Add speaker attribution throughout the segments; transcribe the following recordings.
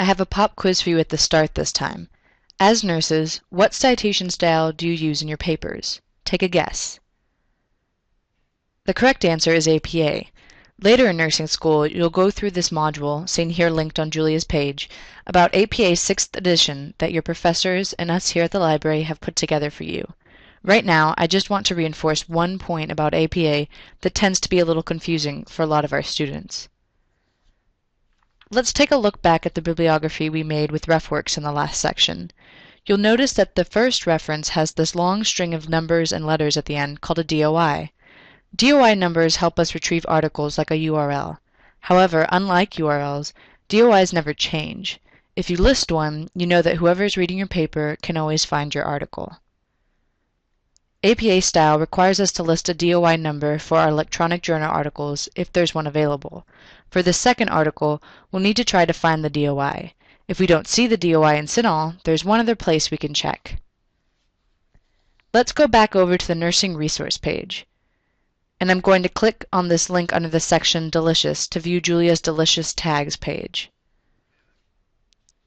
Speaker 1: I have a pop quiz for you at the start this time. As nurses, what citation style do you use in your papers? Take a guess. The correct answer is APA. Later in nursing school, you'll go through this module, seen here linked on Julia's page, about APA 6th edition that your professors and us here at the library have put together for you. Right now, I just want to reinforce one point about APA that tends to be a little confusing for a lot of our students. Let's take a look back at the bibliography we made with Refworks in the last section. You'll notice that the first reference has this long string of numbers and letters at the end called a DOI. DOI numbers help us retrieve articles like a URL. However, unlike URLs, DOIs never change. If you list one, you know that whoever is reading your paper can always find your article. APA style requires us to list a DOI number for our electronic journal articles if there's one available. For the second article, we'll need to try to find the DOI. If we don't see the DOI in CINAHL, there's one other place we can check. Let's go back over to the nursing resource page. And I'm going to click on this link under the section Delicious to view Julia's Delicious Tags page.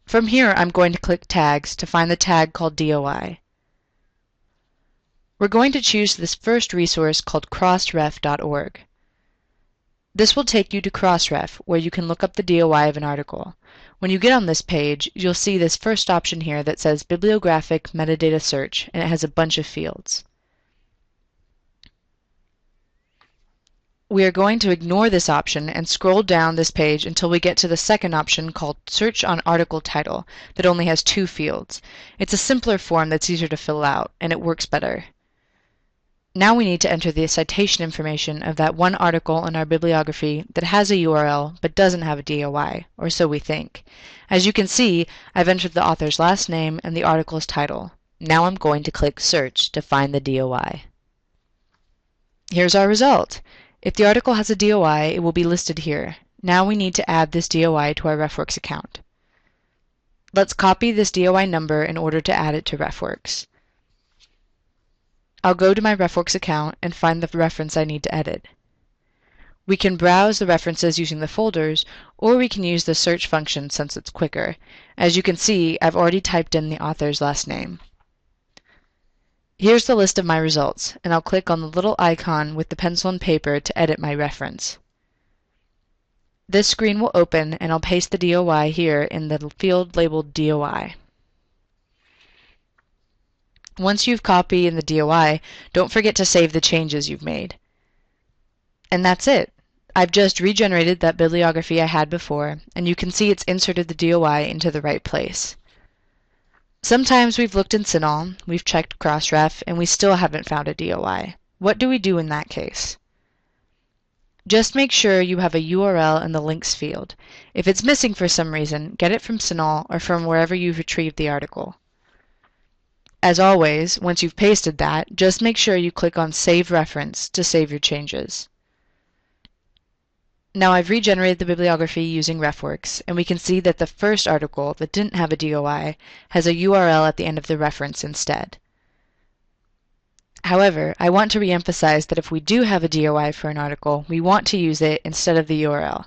Speaker 1: From here, I'm going to click Tags to find the tag called DOI. We're going to choose this first resource called crossref.org. This will take you to Crossref, where you can look up the DOI of an article. When you get on this page, you'll see this first option here that says Bibliographic Metadata Search, and it has a bunch of fields. We are going to ignore this option and scroll down this page until we get to the second option called Search on Article Title that only has 2 fields. It's a simpler form that's easier to fill out, and it works better. Now we need to enter the citation information of that one article in our bibliography that has a URL but doesn't have a DOI, or so we think. As you can see, I've entered the author's last name and the article's title. Now I'm going to click Search to find the DOI. Here's our result. If the article has a DOI, it will be listed here. Now we need to add this DOI to our Refworks account. Let's copy this DOI number in order to add it to Refworks. I'll go to my Refworks account and find the reference I need to edit. We can browse the references using the folders, or we can use the search function since it's quicker. As you can see, I've already typed in the author's last name. Here's the list of my results, and I'll click on the little icon with the pencil and paper to edit my reference. This screen will open, and I'll paste the DOI here in the field labeled DOI. Once you've copied in the DOI, don't forget to save the changes you've made. And that's it. I've just regenerated that bibliography I had before, and you can see it's inserted the DOI into the right place. Sometimes we've looked in CINAHL, we've checked Crossref, and we still haven't found a DOI. What do we do in that case? Just make sure you have a URL in the links field. If it's missing for some reason, get it from CINAHL or from wherever you've retrieved the article. As always, once you've pasted that, just make sure you click on Save Reference to save your changes. Now I've regenerated the bibliography using Refworks, and we can see that the first article that didn't have a DOI has a URL at the end of the reference instead. However, I want to reemphasize that if we do have a DOI for an article, we want to use it instead of the URL.